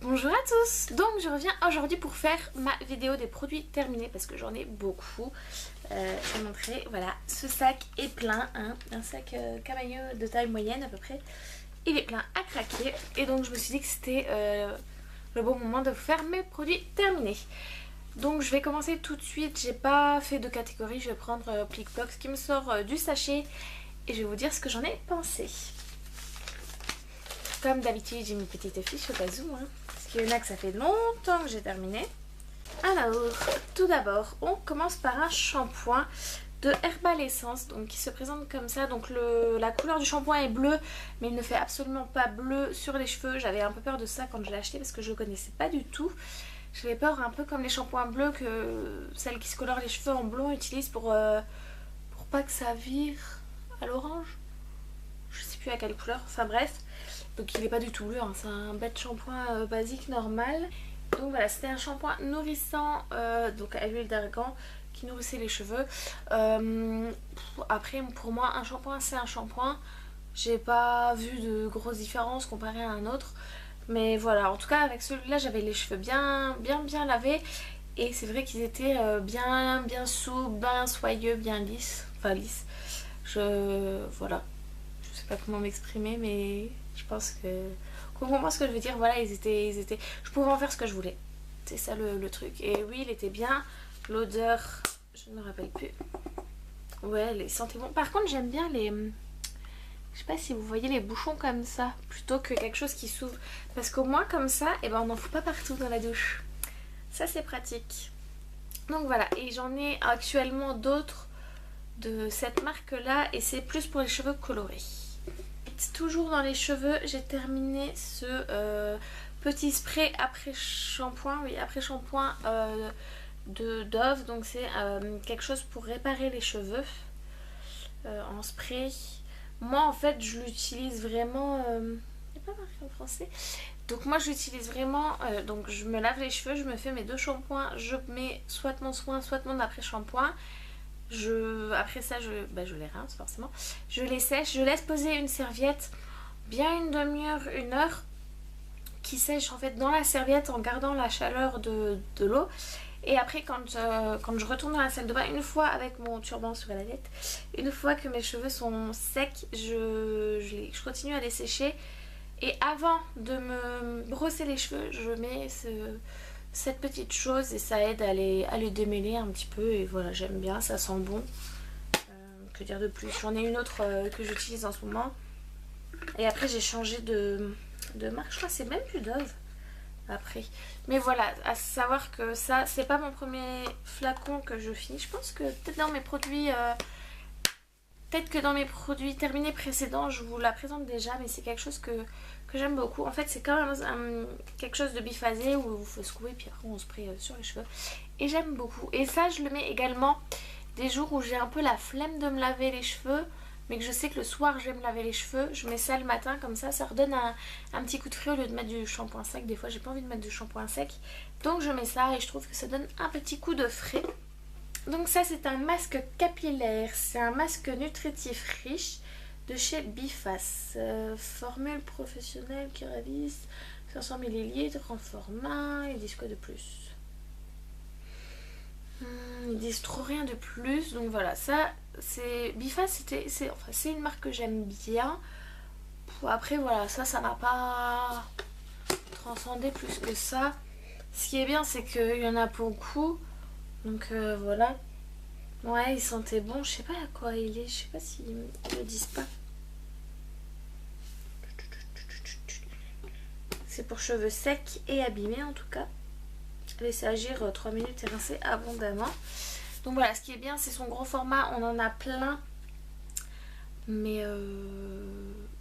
Bonjour à tous. Donc je reviens aujourd'hui pour faire ma vidéo des produits terminés parce que j'en ai beaucoup. Je vais montrer, voilà, ce sac est plein, hein, un sac camailleux de taille moyenne à peu près. Il est plein à craquer et donc je me suis dit que c'était le bon moment de vous faire mes produits terminés. Donc je vais commencer tout de suite, j'ai pas fait de catégorie, je vais prendre Plickbox qui me sort du sachet et je vais vous dire ce que j'en ai pensé. Comme d'habitude, j'ai mes petites fiches au cas où, hein, parce qu'il y en a que ça fait longtemps que j'ai terminé. Alors, tout d'abord, on commence par un shampoing de Herbal Essence, donc qui se présente comme ça. Donc la couleur du shampoing est bleue, mais il ne fait absolument pas bleu sur les cheveux. J'avais un peu peur de ça quand je l'ai acheté parce que je ne le connaissais pas du tout. J'avais peur un peu comme les shampoings bleus que celles qui se colorent les cheveux en blond utilisent pour pas que ça vire à l'orange. Je sais plus à quelle couleur, enfin bref. Donc il n'est pas du tout bleu, hein. C'est un bête shampoing basique normal. Donc voilà, c'était un shampoing nourrissant, donc à l'huile d'argan qui nourrissait les cheveux. Après pour moi un shampoing c'est un shampoing. J'ai pas vu de grosses différences comparé à un autre. Mais voilà, en tout cas avec celui-là j'avais les cheveux bien lavés. Et c'est vrai qu'ils étaient bien souples, bien soyeux, bien lisses. Enfin lisses. Voilà. Je sais pas comment m'exprimer mais je pense que vous comprenez ce que je veux dire. Voilà, ils étaient je pouvais en faire ce que je voulais, c'est ça le truc. Et oui, il était bien, l'odeur je ne me rappelle plus. Ouais, il sentait bon. Par contre j'aime bien les, je sais pas si vous voyez les bouchons comme ça plutôt que quelque chose qui s'ouvre, parce qu'au moins comme ça et ben on n'en fout pas partout dans la douche, ça c'est pratique. Donc voilà, et j'en ai actuellement d'autres de cette marque là et c'est plus pour les cheveux colorés. Toujours dans les cheveux, j'ai terminé ce petit spray après shampoing, oui après shampoing de Dove. Donc c'est quelque chose pour réparer les cheveux en spray. Moi en fait je l'utilise vraiment, il n'y a pas marqué en français. Donc moi je l'utilise vraiment, donc je me lave les cheveux, je me fais mes deux shampoings, je mets soit mon soin soit mon après shampoing. Après ça je les rince forcément, je les sèche, je laisse poser une serviette bien une demi-heure, une heure qui sèche en fait dans la serviette en gardant la chaleur de l'eau. Et après quand je retourne dans la salle de bain, une fois avec mon turban sur la tête, une fois que mes cheveux sont secs, je continue à les sécher. Et avant de me brosser les cheveux, je mets cette petite chose et ça aide à les démêler un petit peu. Et voilà, j'aime bien, ça sent bon. Que dire de plus? J'en ai une autre que j'utilise en ce moment. Et après j'ai changé de marque, je crois que c'est même plus Dove après. Mais voilà, à savoir que ça c'est pas mon premier flacon que je finis. Je pense que peut-être dans mes produits que dans mes produits terminés précédents je vous la présente déjà, mais c'est quelque chose que j'aime beaucoup. En fait c'est quand même quelque chose de biphasé où il faut secouer puis après on spray sur les cheveux. Et j'aime beaucoup. Et ça je le mets également des jours où j'ai un peu la flemme de me laver les cheveux, mais que je sais que le soir je vais me laver les cheveux. Je mets ça le matin comme ça redonne un petit coup de frais au lieu de mettre du shampoing sec. Des fois j'ai pas envie de mettre du shampoing sec. Donc je mets ça et je trouve que ça donne un petit coup de frais. Donc ça c'est un masque capillaire, c'est un masque nutritif riche de chez Biface, formule professionnelle qui ravisse 500 ml en format. Ils disent quoi de plus? Ils disent trop rien de plus. Donc voilà, ça c'est Biface, c'est une marque que j'aime bien. Après voilà, ça m'a pas transcendé plus que ça. Ce qui est bien c'est qu'il y en a beaucoup. Donc voilà. Ouais, il sentait bon. Je sais pas à quoi il est. Je sais pas s'ils ne le disent pas. C'est pour cheveux secs et abîmés en tout cas. Laissez agir 3 minutes et rincer abondamment. Donc voilà, ce qui est bien c'est son gros format. On en a plein. Mais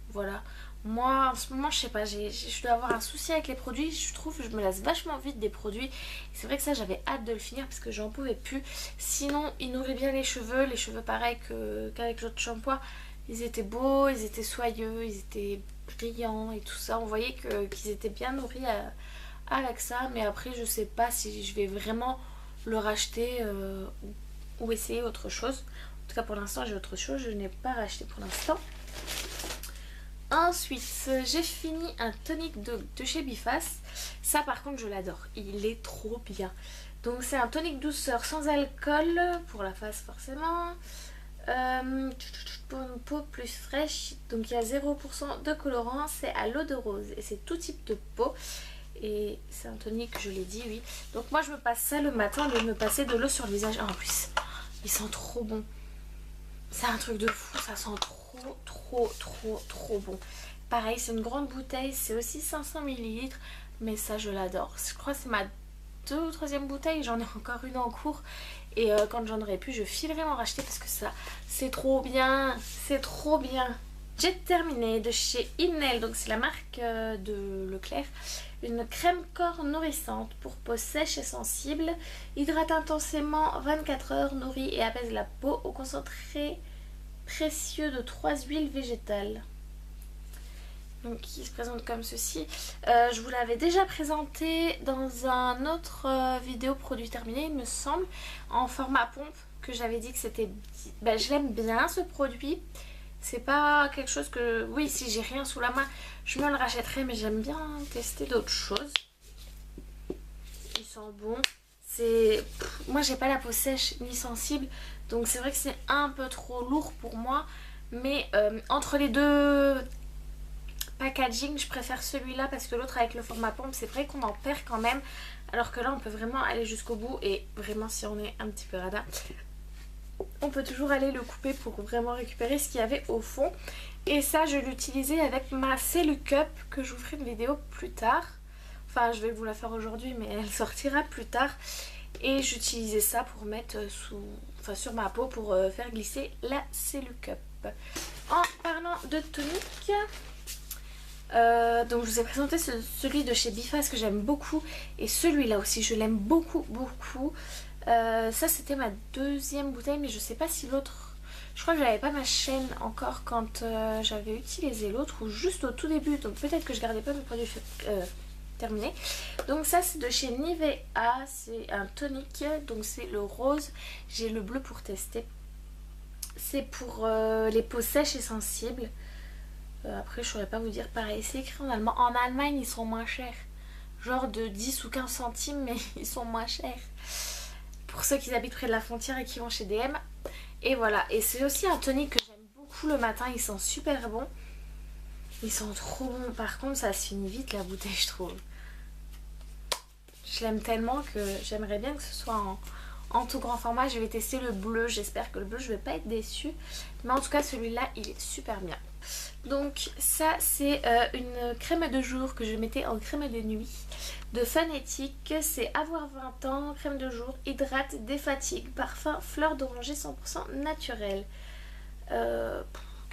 voilà. Moi en ce moment je sais pas, je dois avoir un souci avec les produits. Je trouve que je me lasse vachement vite des produits. C'est vrai que ça j'avais hâte de le finir parce que j'en pouvais plus. Sinon il nourrit bien les cheveux pareil qu'avec l'autre shampoing. Ils étaient beaux, ils étaient soyeux, ils étaient brillants et tout ça. On voyait qu'ils étaient bien nourris avec ça. Mais après je sais pas si je vais vraiment le racheter ou essayer autre chose. En tout cas pour l'instant j'ai autre chose, je n'ai pas racheté pour l'instant. Ensuite, j'ai fini un tonic de chez Biface. Ça par contre je l'adore, il est trop bien. Donc c'est un tonic douceur sans alcool, pour la face forcément. Pour une peau plus fraîche. Donc il y a 0% de colorant, c'est à l'eau de rose. Et c'est tout type de peau. Et c'est un tonic, je l'ai dit, oui. Donc moi je me passe ça le matin, de me passer de l'eau sur le visage. En plus, il sent trop bon. C'est un truc de fou, ça sent trop bon. Pareil, c'est une grande bouteille, c'est aussi 500 millilitres, mais ça je l'adore. Je crois que c'est ma 2e ou 3e bouteille, j'en ai encore une en cours. Et quand j'en aurai plus, je filerai m'en racheter parce que ça, c'est trop bien, c'est trop bien. J'ai terminé de chez Inel, donc c'est la marque de Leclerc. Une crème corps nourrissante pour peau sèche et sensible. Hydrate intensément 24 heures, nourrit et apaise la peau au concentré précieux de 3 huiles végétales. Donc qui se présente comme ceci. Je vous l'avais déjà présenté dans un autre vidéo produit terminé, il me semble, en format pompe, que j'avais dit que c'était... Ben, je l'aime bien ce produit. C'est pas quelque chose que... Oui, si j'ai rien sous la main, je me le rachèterai, mais j'aime bien tester d'autres choses. Il sent bon. C'est... Moi, j'ai pas la peau sèche ni sensible, donc c'est vrai que c'est un peu trop lourd pour moi. Mais entre les deux packaging, je préfère celui-là parce que l'autre avec le format pompe, c'est vrai qu'on en perd quand même. Alors que là, on peut vraiment aller jusqu'au bout et vraiment, si on est un petit peu radin, on peut toujours aller le couper pour vraiment récupérer ce qu'il y avait au fond. Et ça, je l'utilisais avec ma Cellucup que je vous ferai une vidéo plus tard. Enfin, je vais vous la faire aujourd'hui, mais elle sortira plus tard. Et j'utilisais ça pour mettre sur ma peau pour faire glisser la Cellucup. En parlant de tonique, donc je vous ai présenté celui de chez Biface que j'aime beaucoup. Et celui-là aussi, je l'aime beaucoup. Ça c'était ma 2e bouteille, mais je sais pas si l'autre... Je crois que j'avais pas ma chaîne encore quand j'avais utilisé l'autre, ou juste au tout début, donc peut-être que je gardais pas mes produits terminés. Donc ça c'est de chez Nivea, c'est un tonic, donc c'est le rose, j'ai le bleu pour tester. C'est pour les peaux sèches et sensibles. Après je saurais pas vous dire, pareil c'est écrit en allemand. En Allemagne ils sont moins chers, genre de 10 ou 15 centimes, mais ils sont moins chers. Pour ceux qui habitent près de la frontière et qui vont chez DM. Et voilà, et c'est aussi un tonic que j'aime beaucoup le matin, il sent super bon. Il sent trop bon, par contre ça se finit vite la bouteille je trouve. Je l'aime tellement que j'aimerais bien que ce soit en tout grand format. Je vais tester le bleu, j'espère que le bleu je vais pas être déçue. Mais en tout cas celui-là il est super bien. Donc ça c'est une crème de jour que je mettais en crème de nuit de Phonétique. C'est avoir 20 ans, crème de jour, hydrate, défatigue, parfum, fleur d'oranger 100% naturel. Que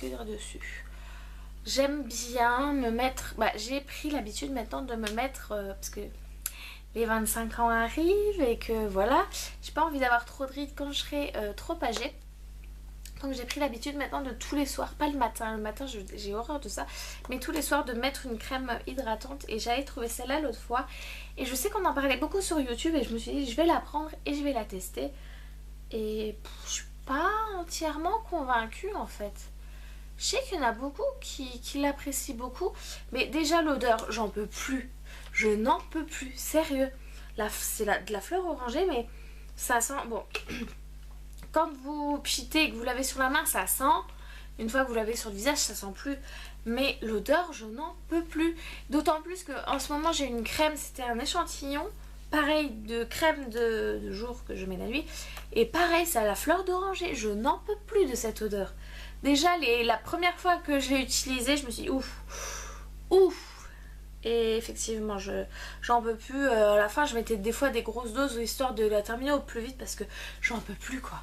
dire dessus? J'aime bien me mettre... j'ai pris l'habitude maintenant de me mettre... parce que les 25 ans arrivent et que voilà, j'ai pas envie d'avoir trop de rides quand je serai trop âgée. Donc j'ai pris l'habitude maintenant de tous les soirs, pas le matin j'ai horreur de ça, mais tous les soirs de mettre une crème hydratante. Et j'avais trouvé celle-là l'autre fois et je sais qu'on en parlait beaucoup sur YouTube et je me suis dit je vais la prendre et je vais la tester. Et je suis pas entièrement convaincue en fait. Je sais qu'il y en a beaucoup qui l'apprécient beaucoup, mais déjà l'odeur, j'en peux plus. Je n'en peux plus, sérieux. C'est de la fleur orangée, mais ça sent... Bon, quand vous pchitez et que vous l'avez sur la main, ça sent. Une fois que vous l'avez sur le visage, ça sent plus. Mais l'odeur, je n'en peux plus. D'autant plus qu'en ce moment, j'ai une crème, c'était un échantillon. Pareil, de crème de jour que je mets la nuit. Et pareil, ça a la fleur d'oranger. Je n'en peux plus de cette odeur. Déjà, la première fois que je l'ai utilisée, je me suis dit ouf. Et effectivement, j'en peux plus. À la fin, je mettais des fois des grosses doses histoire de la terminer au plus vite parce que j'en peux plus quoi.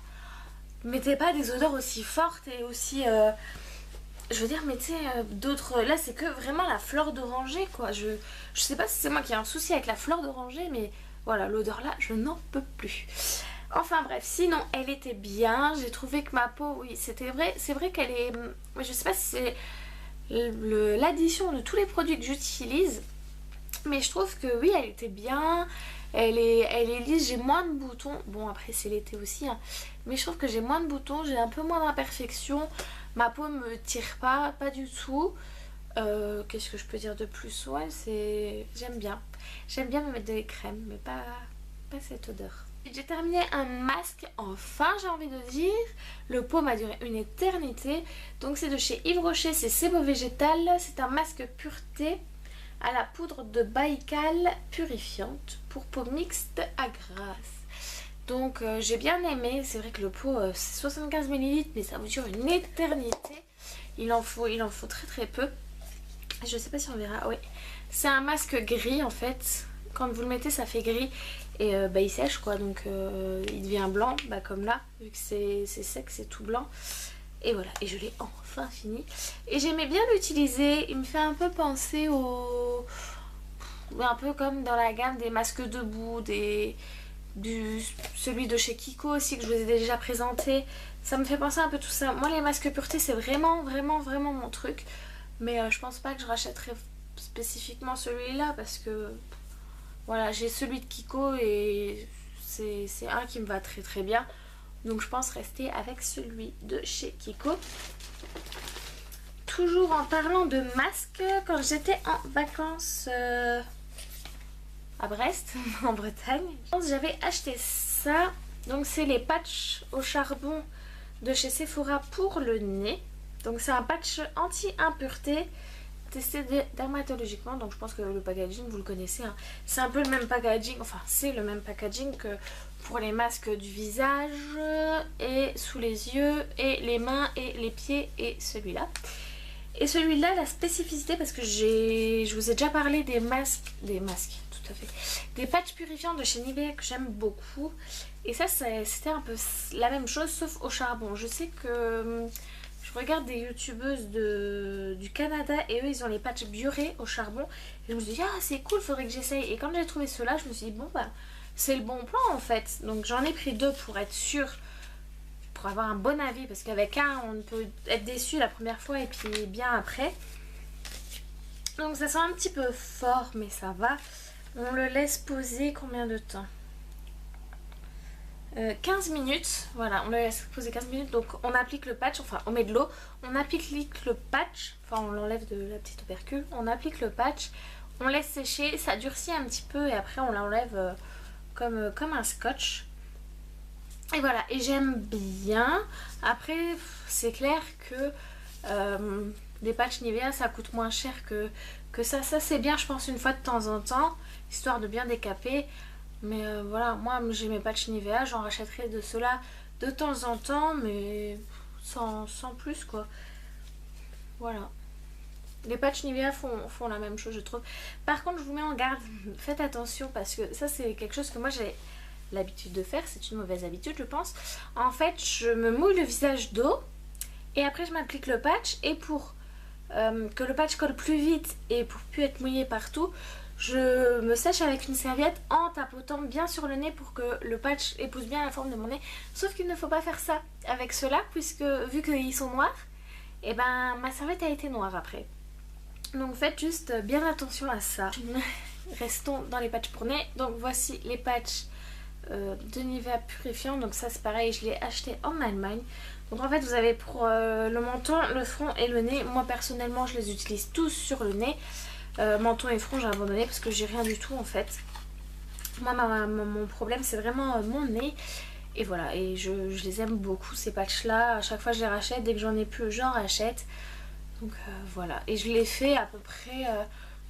Mettez pas des odeurs aussi fortes et aussi... je veux dire, mettez d'autres... Là, c'est que vraiment la fleur d'oranger quoi. Je sais pas si c'est moi qui ai un souci avec la fleur d'oranger, mais voilà, l'odeur là, je n'en peux plus. Enfin bref, sinon elle était bien. J'ai trouvé que ma peau, oui, c'était vrai. C'est vrai qu'elle est... Je sais pas si c'est l'addition de tous les produits que j'utilise, mais je trouve que oui, elle était bien. Elle est lisse, j'ai moins de boutons. Bon, après c'est l'été aussi, hein. Mais je trouve que j'ai moins de boutons, j'ai un peu moins d'imperfections. Ma peau me tire pas du tout. Qu'est-ce que je peux dire de plus? Ouais, c'est... J'aime bien. J'aime bien me mettre des crèmes, mais pas cette odeur. J'ai terminé un masque, enfin j'ai envie de dire. Le pot m'a duré une éternité. Donc c'est de chez Yves Rocher, c'est Sebo Végétal. C'est un masque pureté à la poudre de Baïkal purifiante pour peau mixte à grasse. Donc j'ai bien aimé. C'est vrai que le pot c'est 75 ml, mais ça vous dure une éternité. Il en faut très très peu. Je sais pas si on verra, oui. C'est un masque gris en fait. Quand vous le mettez ça fait gris et il sèche quoi, donc il devient blanc, comme là, vu que c'est sec, c'est tout blanc. Et voilà, et je l'ai enfin fini. Et j'aimais bien l'utiliser, il me fait un peu penser au... un peu comme dans la gamme des masques debout, celui de chez Kiko aussi que je vous ai déjà présenté. Ça me fait penser un peu tout ça. Moi les masques pureté c'est vraiment mon truc. Mais je pense pas que je rachèterai spécifiquement celui-là parce que voilà, j'ai celui de Kiko et c'est un qui me va très très bien. Donc je pense rester avec celui de chez Kiko. Toujours en parlant de masques, quand j'étais en vacances à Brest, en Bretagne, j'avais acheté ça. Donc c'est les patchs au charbon de chez Sephora pour le nez. Donc c'est un patch anti-impureté testé dermatologiquement, donc je pense que le packaging vous le connaissez, hein. C'est un peu le même packaging, enfin c'est le même packaging que pour les masques du visage et sous les yeux et les mains et les pieds et celui-là. Et celui-là, la spécificité, parce que je vous ai déjà parlé des masques, tout à fait, des patchs purifiants de chez Nivea que j'aime beaucoup. Et ça c'était un peu la même chose sauf au charbon. Je sais que... je regarde des youtubeuses du Canada et eux ils ont les patchs biorés au charbon. Et je me suis dit ah c'est cool, faudrait que j'essaye. Et quand j'ai trouvé ceux-là je me suis dit bon c'est le bon plan en fait. Donc j'en ai pris deux pour être sûre, pour avoir un bon avis. Parce qu'avec un on peut être déçu la première fois et puis bien après. Donc ça sent un petit peu fort mais ça va. On le laisse poser combien de temps? 15 minutes, voilà, on le laisse poser 15 minutes, donc on applique le patch, enfin on met de l'eau, on applique le patch, enfin on l'enlève de la petite opercule, on applique le patch, on laisse sécher, ça durcit un petit peu et après on l'enlève comme un scotch. Et voilà, et j'aime bien. Après c'est clair que des patchs Nivea ça coûte moins cher que ça c'est bien je pense une fois de temps en temps, histoire de bien décaper. Mais voilà, moi j'ai mes patchs Nivea, j'en rachèterai de ceux-là de temps en temps, mais sans plus quoi. Voilà. Les patchs Nivea font la même chose je trouve. Par contre je vous mets en garde, faites attention parce que ça c'est quelque chose que moi j'ai l'habitude de faire, c'est une mauvaise habitude je pense. En fait je me mouille le visage d'eau et après je m'applique le patch et pour que le patch colle plus vite et pour plus être mouillé partout, je me sèche avec une serviette en tapotant bien sur le nez pour que le patch épouse bien la forme de mon nez. Sauf qu'il ne faut pas faire ça avec ceux-là puisque vu qu'ils sont noirs, et ben ma serviette a été noire après. Donc faites juste bien attention à ça. Restons dans les patchs pour nez. Donc voici les patchs de Nivea purifiant. Donc ça c'est pareil, je l'ai acheté en Allemagne. Donc en fait vous avez pour le menton, le front et le nez. Moi personnellement je les utilise tous sur le nez. Menton et front j'ai abandonné parce que j'ai rien du tout en fait. Moi mon problème c'est vraiment mon nez. Et voilà, et je les aime beaucoup ces patchs là. À chaque fois je les rachète, dès que j'en ai plus j'en rachète. Donc voilà, et je les fais à peu près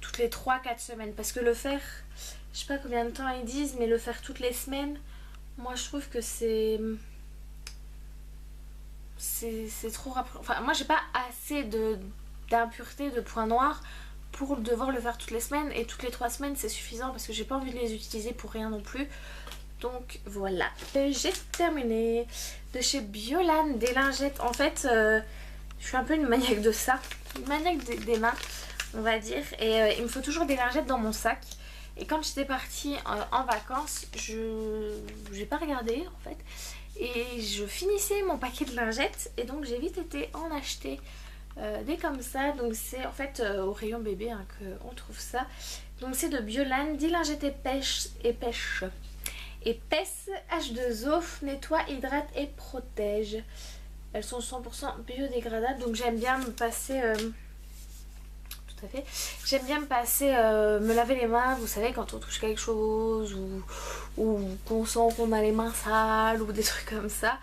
toutes les 3-4 semaines. Parce que le faire, je sais pas combien de temps ils disent, mais le faire toutes les semaines, moi je trouve que c'est trop rapide. Enfin moi j'ai pas assez d'impureté, de points noirs pour devoir le faire toutes les semaines. Et toutes les 3 semaines c'est suffisant parce que j'ai pas envie de les utiliser pour rien non plus. Donc voilà, j'ai terminé. De chez Biolan, des lingettes. En fait je suis un peu une maniaque de ça, une maniaque des mains on va dire. Et il me faut toujours des lingettes dans mon sac. Et quand j'étais partie en vacances, j'ai pas regardé en fait. Et je finissais mon paquet de lingettes. Et donc j'ai vite été en acheter des comme ça. Donc c'est en fait au rayon bébé hein, qu'on trouve ça. Donc c'est de Biolan, 10 lingettes épaisses. Épaisse, H2O, nettoie, hydrate et protège. Elles sont 100% biodégradables, donc j'aime bien me passer tout à fait. J'aime bien me passer, me laver les mains, vous savez, quand on touche quelque chose ou qu'on sent qu'on a les mains sales ou des trucs comme ça.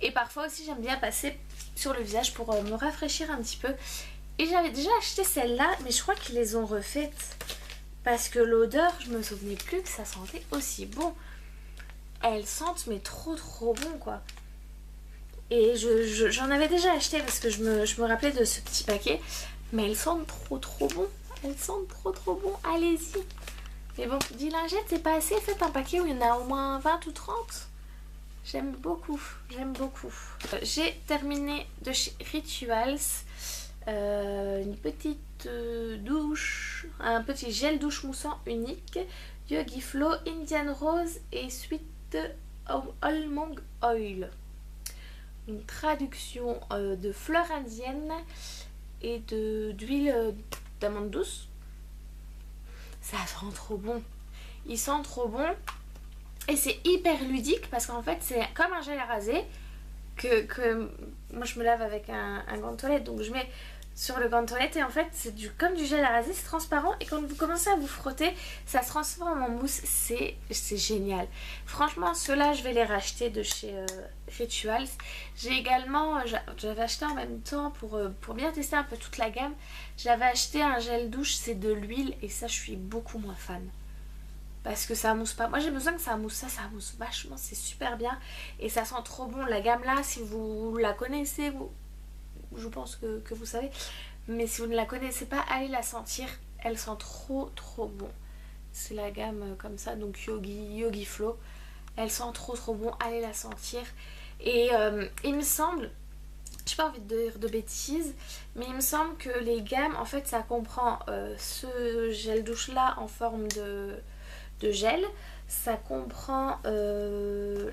Et parfois aussi j'aime bien passer sur le visage pour me rafraîchir un petit peu. Et j'avais déjà acheté celle-là, mais je crois qu'ils les ont refaites. Parce que l'odeur, je me souvenais plus que ça sentait aussi bon. Elles sentent mais trop bon quoi. Et j'en avais déjà acheté parce que je me rappelais de ce petit paquet. Mais elles sentent trop bon. Elles sentent trop bon. Allez-y. Mais bon, 10 lingettes, c'est pas assez. Faites un paquet où il y en a au moins 20 ou 30. J'aime beaucoup. J'ai terminé de chez Rituals. Une petite douche. Un petit gel douche moussant unique. Yogi Flow, Indian Rose et Sweet Almond Oil. Une traduction de fleurs indiennes et d'huile d'amande douce. Ça sent trop bon. Il sent trop bon. Et c'est hyper ludique parce qu'en fait c'est comme un gel à raser que moi je me lave avec un gant de toilette. Donc je mets sur le gant de toilette et en fait c'est comme du gel à raser, c'est transparent et quand vous commencez à vous frotter ça se transforme en mousse, c'est génial. Franchement ceux-là je vais les racheter de chez Rituals. J'ai également, j'avais acheté en même temps pour bien tester un peu toute la gamme, j'avais acheté un gel douche, c'est de l'huile et ça je suis beaucoup moins fan. Parce que ça mousse pas. Moi j'ai besoin que ça mousse, ça mousse vachement, c'est super bien. Et ça sent trop bon. La gamme là, si vous la connaissez, je pense que vous savez. Mais si vous ne la connaissez pas, allez la sentir. Elle sent trop bon. C'est la gamme comme ça, donc Yogi Flow. Elle sent trop bon, allez la sentir. Et il me semble, j'ai pas envie de dire de bêtises, mais il me semble que les gammes, en fait ça comprend ce gel douche là en forme de gel, ça comprend le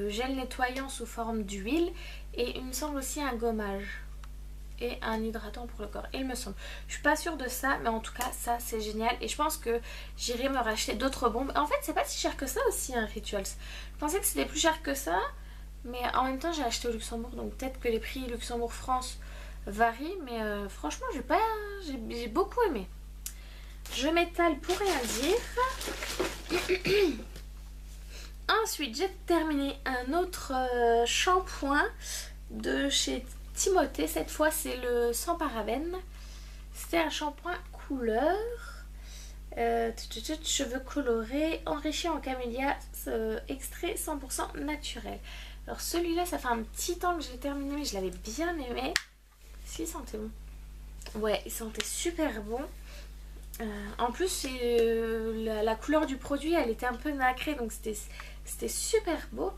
gel nettoyant sous forme d'huile et il me semble aussi un gommage et un hydratant pour le corps, il me semble. Je suis pas sûre de ça, mais en tout cas ça c'est génial et je pense que j'irai me racheter d'autres bombes. En fait c'est pas si cher que ça aussi un Rituals. Je pensais que c'était plus cher que ça, mais en même temps j'ai acheté au Luxembourg, donc peut-être que les prix Luxembourg-France varient, mais franchement j'ai beaucoup aimé. Je m'étale pour rien dire. Ensuite, j'ai terminé un autre shampoing de chez Timothée. Cette fois, c'est le sans parabènes. C'était un shampoing couleur. Cheveux colorés, enrichi en camélia, extrait 100% naturel. Alors celui-là, ça fait un petit temps que je l'ai terminé, mais je l'avais bien aimé. Est-ce qu'il sentait bon? Ouais, il sentait super bon. En plus la couleur du produit elle était un peu nacrée, donc c'était super beau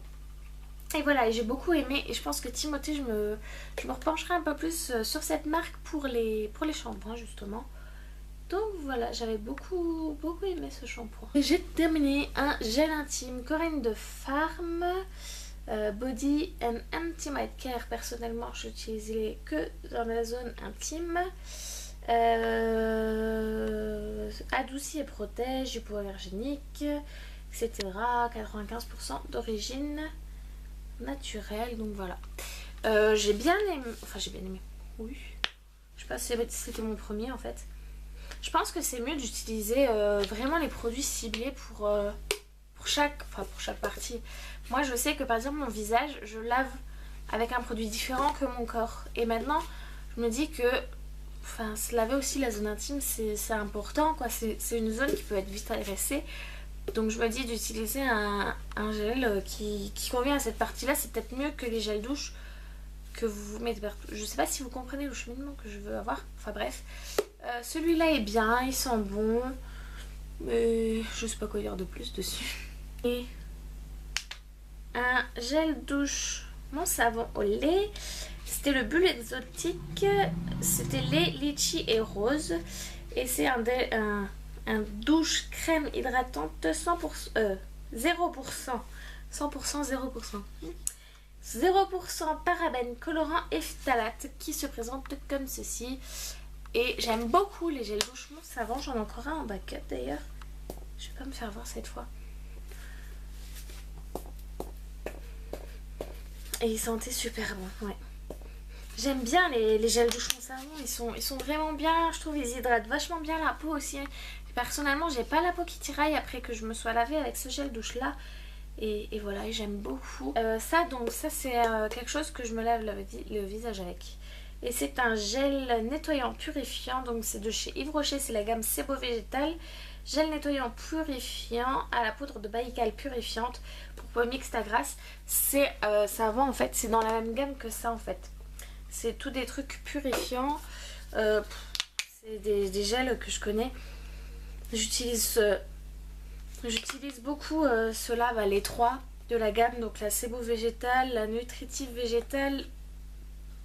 et voilà, et j'ai beaucoup aimé et je pense que Timothée je me repencherai un peu plus sur cette marque pour les shampoings justement. Donc voilà, j'avais beaucoup aimé ce shampoing. J'ai terminé un gel intime Corinne de Farm Body and Intimate Care. Personnellement je l'utilisais que dans la zone intime. Adoucit et protège, hypoallergénique, etc. 95% d'origine naturelle, donc voilà. J'ai bien aimé, oui. Je sais pas si c'était mon premier en fait. Je pense que c'est mieux d'utiliser vraiment les produits ciblés pour chaque partie. Moi je sais que par exemple mon visage, je lave avec un produit différent que mon corps. Et maintenant je me dis que se laver aussi la zone intime c'est important quoi, c'est une zone qui peut être vite agressée, donc je me dis d'utiliser un gel qui convient à cette partie là. C'est peut-être mieux que les gels douche que vous mettez partout. Je sais pas si vous comprenez le cheminement que je veux avoir, enfin bref. Celui-là est bien, il sent bon, mais je sais pas quoi dire de plus dessus. Et un gel douche mon savon au lait. C'était le bulle exotique, c'était lait, litchi et rose. Et c'est un douche crème hydratante 100%, 0%, 100%, 0%. 0% parabènes, colorants et phtalates qui se présentent comme ceci. Et j'aime beaucoup les gels douche mon savon, j'en ai encore un en backup d'ailleurs. Je vais pas me faire voir cette fois. Et il sentait super bon, ouais. J'aime bien les gels douche en savon, ils sont vraiment bien, je trouve ils hydratent vachement bien la peau aussi. Personnellement j'ai pas la peau qui tiraille après que je me sois lavée avec ce gel douche là. Et voilà, j'aime beaucoup. Ça c'est quelque chose que je me lave le visage avec. Et c'est un gel nettoyant purifiant, donc c'est de chez Yves Rocher, c'est la gamme Sebo Végétal. Gel nettoyant purifiant à la poudre de baïkal purifiante pour peau mixte à grasse. C'est savon en fait, c'est dans la même gamme que ça en fait. C'est tout des trucs purifiants. C'est des gels que je connais. J'utilise beaucoup ceux-là, les trois de la gamme. Donc la Sebo Végétal, la Nutritive Végétale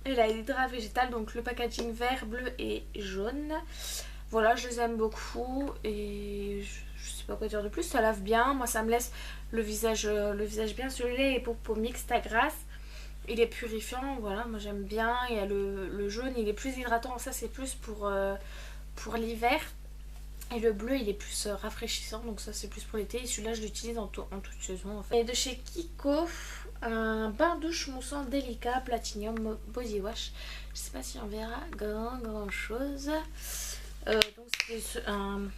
et la Hydra Végétale. Donc le packaging vert, bleu et jaune. Voilà, je les aime beaucoup et je sais pas quoi dire de plus. Ça lave bien. Moi ça me laisse le visage bien. Celui-là est pour peau mixte à grasse. Il est purifiant, voilà, moi j'aime bien. Il y a le jaune, il est plus hydratant, ça c'est plus pour l'hiver. Et le bleu il est plus rafraîchissant, donc ça c'est plus pour l'été. Et celui-là je l'utilise en toute saison en fait. Et de chez Kiko, un bain douche moussant délicat Platinum Body Wash. Je sais pas si on verra grand chose. Donc c'est un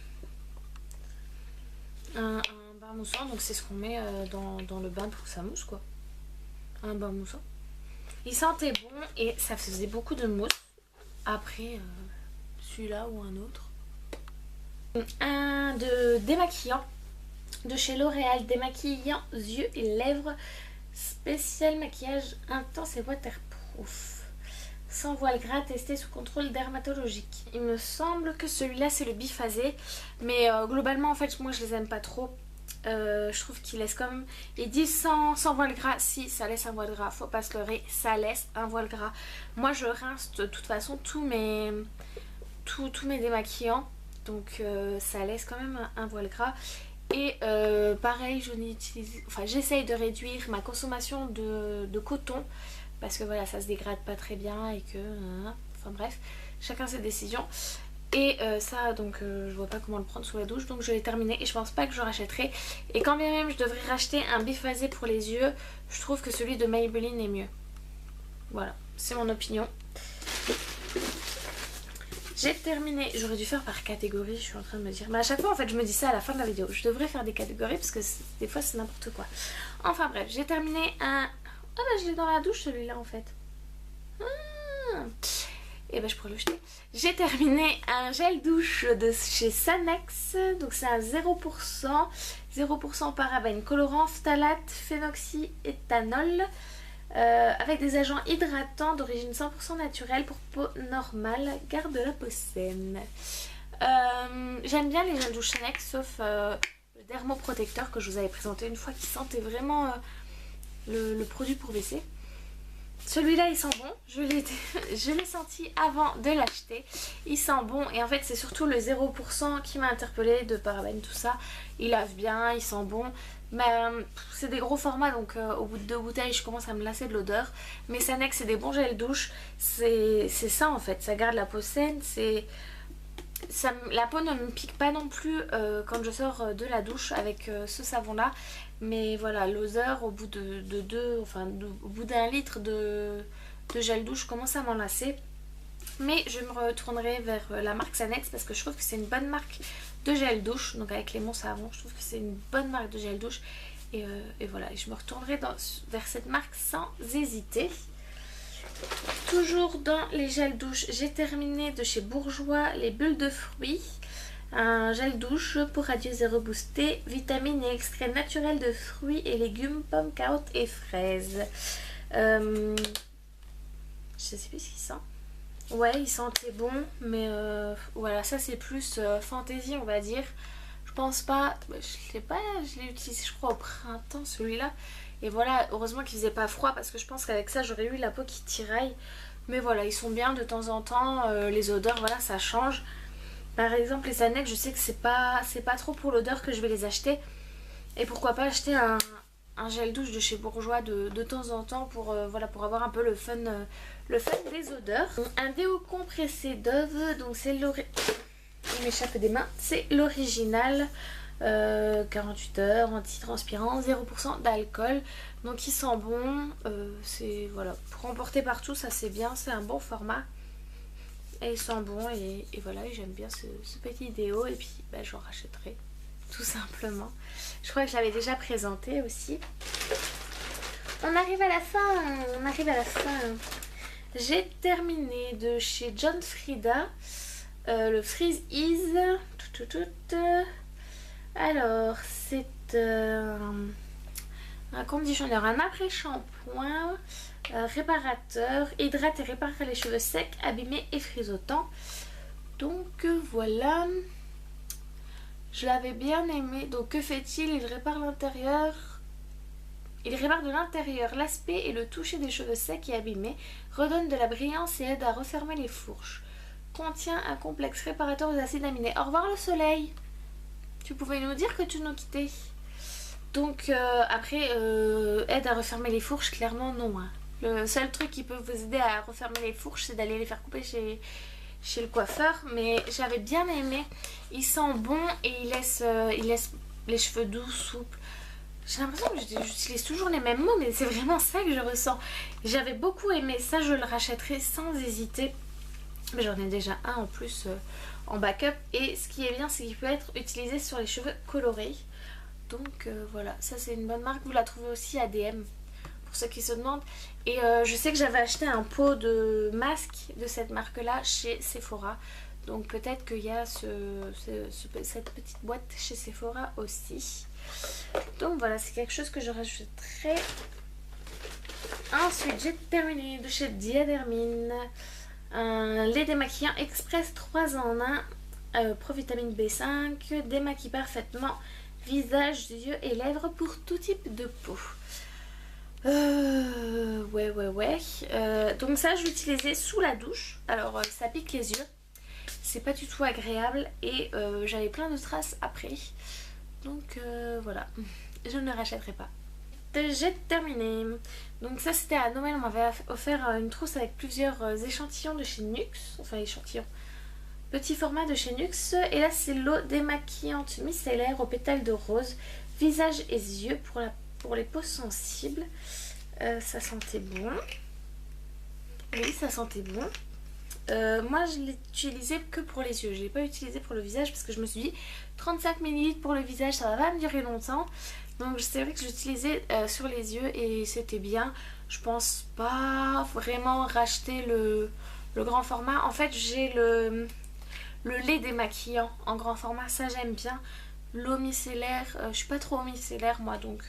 bain moussant, donc c'est ce qu'on met dans le bain pour que ça mousse quoi. Un bain moussant. Il sentait bon et ça faisait beaucoup de mousse. Après celui-là ou un autre. Un de démaquillant de chez L'Oréal, démaquillant yeux et lèvres spécial maquillage intense et waterproof. Sans voile gras, testé sous contrôle dermatologique. Il me semble que celui-là c'est le biphasé. Mais globalement en fait moi je les aime pas trop. Je trouve qu'il laisse comme... Il dit sans voile gras. Si, ça laisse un voile gras, faut pas se leurrer, ça laisse un voile gras. Moi je rince de toute façon tous mes démaquillants. Donc ça laisse quand même un voile gras. Et pareil, j'essaye de réduire ma consommation de coton. Parce que voilà, ça se dégrade pas très bien et que... enfin bref, chacun ses décisions. Et ça donc je vois pas comment le prendre sous la douche, donc je l'ai terminé et je pense pas que je rachèterai. Et quand bien même je devrais racheter un biphasé pour les yeux, je trouve que celui de Maybelline est mieux. Voilà, c'est mon opinion. J'ai terminé, j'aurais dû faire par catégorie, je suis en train de me dire. Mais à chaque fois en fait je me dis ça à la fin de la vidéo, je devrais faire des catégories parce que des fois c'est n'importe quoi. Enfin bref, j'ai terminé un... Ah bah je l'ai dans la douche celui-là en fait. Et ben je pourrais le jeter. J'ai terminé un gel douche de chez Sanex. Donc c'est un 0% parabène, colorant, phtalate, phénoxyéthanol. Avec des agents hydratants d'origine 100% naturelle pour peau normale. Garde la peau saine. J'aime bien les gels douche Sanex sauf le dermoprotecteur que je vous avais présenté une fois qui sentait vraiment le produit pour WC. Celui-là il sent bon, je l'ai senti avant de l'acheter, il sent bon et en fait c'est surtout le 0% qui m'a interpellée de parabènes tout ça. Il lave bien, il sent bon, mais c'est des gros formats donc au bout de 2 bouteilles je commence à me lasser de l'odeur. Mais Sanex c'est des bons gels douche, c'est ça en fait, ça garde la peau saine, la peau ne me pique pas non plus quand je sors de la douche avec ce savon là. Mais voilà, l'odeur au bout au bout d'un litre de gel douche commence à m'en lasser. Mais je me retournerai vers la marque Sanex parce que je trouve que c'est une bonne marque de gel douche. Donc avec les Mon Savon, je trouve que c'est une bonne marque de gel douche. Et voilà, je me retournerai vers cette marque sans hésiter. Toujours dans les gels douche, j'ai terminé de chez Bourjois les bulles de fruits. Un gel douche pour radieux et reboosté, vitamines et extraits naturels de fruits et légumes, pommes, carottes et fraises. Je sais plus ce qu'il sent. Ouais, il sentait bon, mais voilà, ça c'est plus fantaisie on va dire. Je pense pas, je l'ai utilisé je crois au printemps celui-là. Et voilà, heureusement qu'il faisait pas froid parce que je pense qu'avec ça j'aurais eu la peau qui tiraille. Mais voilà, ils sont bien de temps en temps, les odeurs, voilà, ça change. Par exemple les Sanex, je sais que c'est pas trop pour l'odeur que je vais les acheter. Et pourquoi pas acheter un gel douche de chez Bourjois de temps en temps pour, voilà, pour avoir un peu le fun des odeurs. Un déo compressé Dove, donc c'est il m'échappe des mains, c'est l'original. 48 heures, anti-transpirant, 0% d'alcool. Donc il sent bon. C'est voilà, pour emporter partout, ça c'est bien, c'est un bon format. Et il sent bon et voilà, j'aime bien ce petit déo et puis bah, j'en rachèterai tout simplement. Je crois que je l'avais déjà présenté aussi. On arrive à la fin, on arrive à la fin. J'ai terminé de chez John Frieda le Freeze Ease. Alors c'est un conditionneur, un après-shampoing réparateur, hydrate et répare les cheveux secs, abîmés et frisotants. Donc voilà, je l'avais bien aimé. Donc que fait-il? Il répare l'intérieur. Il répare de l'intérieur l'aspect et le toucher des cheveux secs et abîmés, redonne de la brillance et aide à refermer les fourches. Contient un complexe réparateur aux acides aminés. Au revoir le soleil. Tu pouvais nous dire que tu nous quittais. Donc après, aide à refermer les fourches, clairement non. Hein. Le seul truc qui peut vous aider à refermer les fourches, c'est d'aller les faire couper chez le coiffeur. Mais j'avais bien aimé. Il sent bon et il laisse les cheveux doux, souples. J'ai l'impression que j'utilise toujours les mêmes mots, mais c'est vraiment ça que je ressens. J'avais beaucoup aimé ça, je le rachèterai sans hésiter. Mais j'en ai déjà un en plus en backup. Et ce qui est bien, c'est qu'il peut être utilisé sur les cheveux colorés. Donc voilà, ça c'est une bonne marque. Vous la trouvez aussi à DM pour ceux qui se demandent. Et je sais que j'avais acheté un pot de masque de cette marque là chez Sephora. Donc peut-être qu'il y a cette petite boîte chez Sephora aussi. Donc voilà, c'est quelque chose que je rajouterai. Ensuite j'ai terminé de chez Diadermine un lait démaquillant express 3 en 1 provitamine B5, démaquille parfaitement visage, yeux et lèvres pour tout type de peau. Ouais. Donc ça, je l'utilisais sous la douche. Alors ça pique les yeux. C'est pas du tout agréable et j'avais plein de traces après. Donc voilà, je ne rachèterai pas. J'ai terminé. Donc ça c'était à Noël, on m'avait offert une trousse avec plusieurs échantillons de chez NYX. Enfin échantillons. Petit format de chez NYX. Et là c'est l'eau démaquillante micellaire aux pétales de rose. Visage et yeux pour les peaux sensibles. Ça sentait bon. Oui, ça sentait bon. Moi je l'ai utilisé que pour les yeux. Je ne l'ai pas utilisé pour le visage parce que je me suis dit 35 ml pour le visage, ça va pas me durer longtemps. Donc c'est vrai que j'utilisais sur les yeux et c'était bien. Je pense pas vraiment racheter le grand format. En fait j'ai le lait démaquillant en grand format, ça j'aime bien. L'eau micellaire, je suis pas trop eau micellaire moi, donc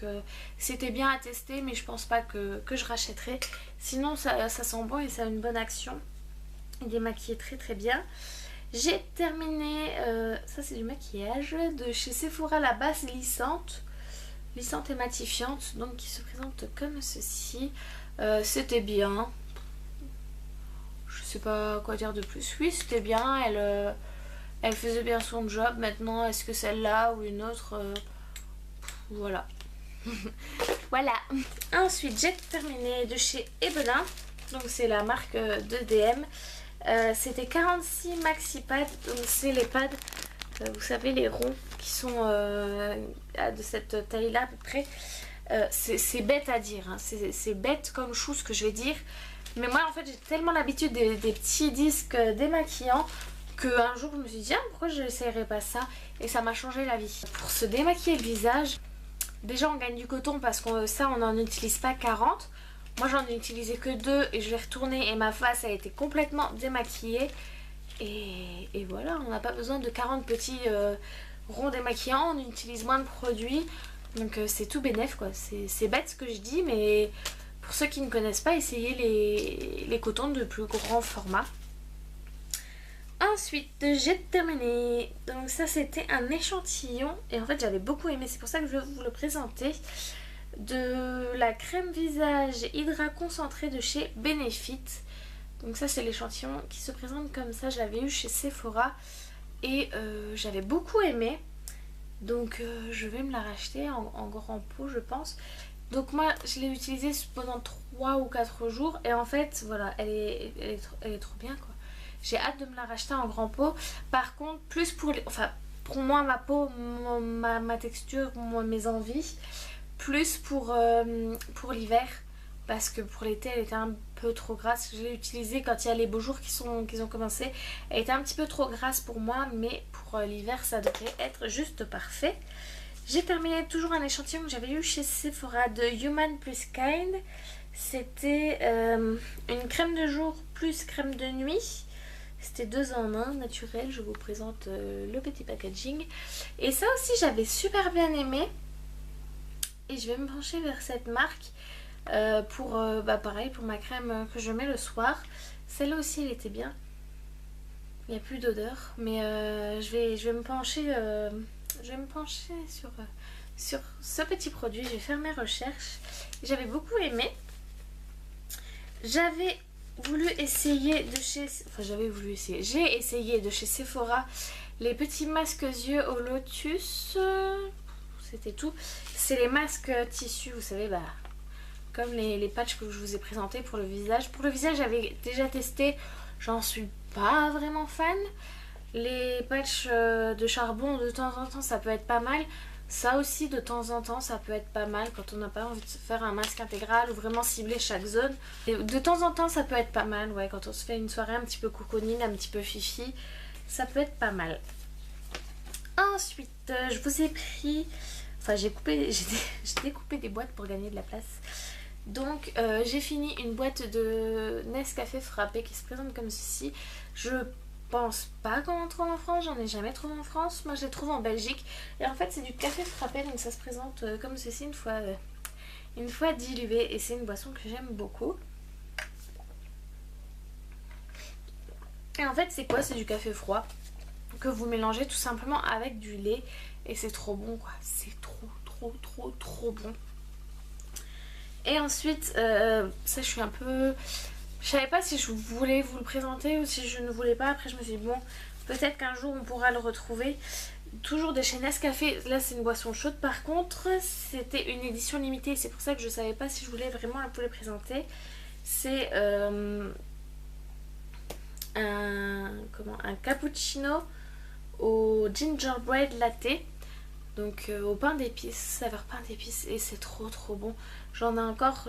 c'était bien à tester, mais je pense pas que je rachèterai. Sinon ça sent bon et ça a une bonne action. Il démaquille très très bien. J'ai terminé, ça c'est du maquillage de chez Sephora, la base lissante et matifiante, donc qui se présente comme ceci. C'était bien. Je sais pas quoi dire de plus. Oui, c'était bien. Elle faisait bien son job. Maintenant, est-ce que celle-là ou une autre voilà. Voilà. Ensuite, j'ai terminé de chez Ebelin. Donc, c'est la marque de DM. C'était 46 maxi pads. Donc, c'est les pads, vous savez, les ronds qui sont de cette taille-là à peu près. C'est bête à dire. Hein. C'est bête comme chou ce que je vais dire. Mais moi, en fait, j'ai tellement l'habitude des petits disques démaquillants qu'un jour, je me suis dit, ah, pourquoi je n'essayerais pas ça? Et ça m'a changé la vie. Pour se démaquiller le visage, déjà, on gagne du coton parce que ça, on n'en utilise pas 40. Moi, j'en ai utilisé que 2 et je l'ai retourné et ma face a été complètement démaquillée. Et voilà, on n'a pas besoin de 40 petits ronds démaquillants, on utilise moins de produits. Donc, c'est tout bénef, quoi. C'est bête ce que je dis, mais pour ceux qui ne connaissent pas, essayez les cotons de plus grand format. Ensuite, j'ai terminé. Donc ça, c'était un échantillon. Et en fait, j'avais beaucoup aimé. C'est pour ça que je vais vous le présenter. De la crème visage hydra concentré de chez Benefit. Donc ça, c'est l'échantillon qui se présente comme ça. Je l'avais eu chez Sephora. Et j'avais beaucoup aimé. Donc je vais me la racheter en grand pot, je pense. Donc moi, je l'ai utilisée pendant 3 ou 4 jours. Et en fait, voilà, elle est trop bien, quoi. J'ai hâte de me la racheter en grand pot. Par contre, plus pour pour moi, ma peau, ma texture, mes envies, plus pour l'hiver. Parce que pour l'été elle était un peu trop grasse. Je l'ai utilisée quand il y a les beaux jours qui ont commencé. Elle était un petit peu trop grasse pour moi, mais pour l'hiver ça devrait être juste parfait. J'ai terminé toujours un échantillon que j'avais eu chez Sephora de Human Plus Kind. C'était une crème de jour plus crème de nuit. C'était 2 en 1 naturel. Je vous présente le petit packaging. Et ça aussi j'avais super bien aimé. Et je vais me pencher vers cette marque. Pareil pour ma crème que je mets le soir. Celle-là aussi elle était bien. Il n'y a plus d'odeur. Mais je vais me pencher, sur ce petit produit. Je vais faire mes recherches. J'avais beaucoup aimé. J'avais voulu essayer de chez... Enfin j'avais voulu essayer. J'ai essayé de chez Sephora les petits masques yeux au lotus. C'était tout. C'est les masques tissu, vous savez, comme les patchs que je vous ai présentés pour le visage. Pour le visage, j'avais déjà testé, j'en suis pas vraiment fan. Les patchs de charbon, de temps en temps, ça peut être pas mal. Ça aussi, de temps en temps, ça peut être pas mal quand on n'a pas envie de se faire un masque intégral ou vraiment cibler chaque zone. Et de temps en temps, ça peut être pas mal, ouais, quand on se fait une soirée un petit peu cocooning, un petit peu fifi, ça peut être pas mal. Ensuite, je vous ai pris... Enfin, j'ai découpé des boîtes pour gagner de la place. Donc j'ai fini une boîte de Nescafé frappé qui se présente comme ceci. Je pense pas qu'on en trouve en France, j'en ai jamais trouvé en France. Moi je les trouve en Belgique. Et en fait c'est du café frappé, donc ça se présente comme ceci une fois dilué. Et c'est une boisson que j'aime beaucoup. Et en fait c'est quoi? C'est du café froid que vous mélangez tout simplement avec du lait. Et c'est trop bon quoi, c'est trop bon. Et ensuite, ça je suis un peu... Je savais pas si je voulais vous le présenter ou si je ne voulais pas. Après je me suis dit bon, peut-être qu'un jour on pourra le retrouver. Toujours de chez Nescafé. Là c'est une boisson chaude. Par contre c'était une édition limitée. C'est pour ça que je savais pas si je voulais vraiment vous le présenter. C'est un cappuccino au gingerbread latte. Donc au pain d'épices, saveur pain d'épices, et c'est trop bon. J'en ai encore,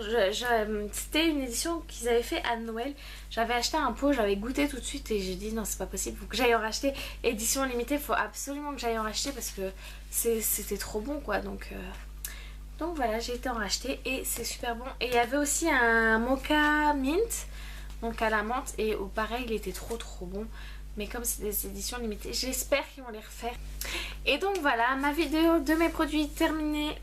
c'était une édition qu'ils avaient fait à Noël. J'avais acheté un pot, j'avais goûté tout de suite et j'ai dit non c'est pas possible, faut que j'aille en racheter. Édition limitée, faut absolument que j'aille en racheter parce que c'était trop bon quoi. Donc voilà, j'ai été en racheter et c'est super bon. Et il y avait aussi un mocha mint, donc à la menthe, et pareil il était trop bon. Mais comme c'est des éditions limitées, j'espère qu'ils vont les refaire. Et donc voilà, ma vidéo de mes produits est terminée.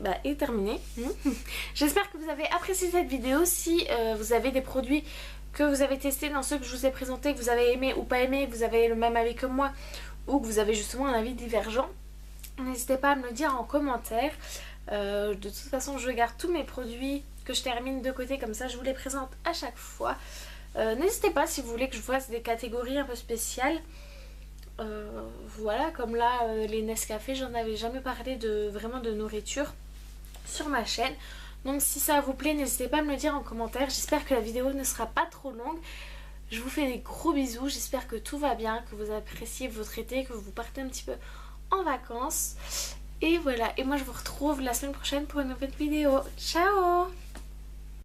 J'espère que vous avez apprécié cette vidéo. Si vous avez des produits que vous avez testés dans ceux que je vous ai présentés, que vous avez aimé ou pas aimé, que vous avez le même avis que moi, ou que vous avez justement un avis divergent, n'hésitez pas à me le dire en commentaire. De toute façon, je garde tous mes produits que je termine de côté, comme ça je vous les présente à chaque fois. N'hésitez pas si vous voulez que je fasse des catégories un peu spéciales. Voilà, comme là les Nescafé, j'en avais jamais parlé vraiment de nourriture sur ma chaîne. Donc si ça vous plaît, n'hésitez pas à me le dire en commentaire. J'espère que la vidéo ne sera pas trop longue. Je vous fais des gros bisous, j'espère que tout va bien, que vous appréciez votre été, que vous partez un petit peu en vacances. Et voilà, et moi je vous retrouve la semaine prochaine pour une nouvelle vidéo. Ciao!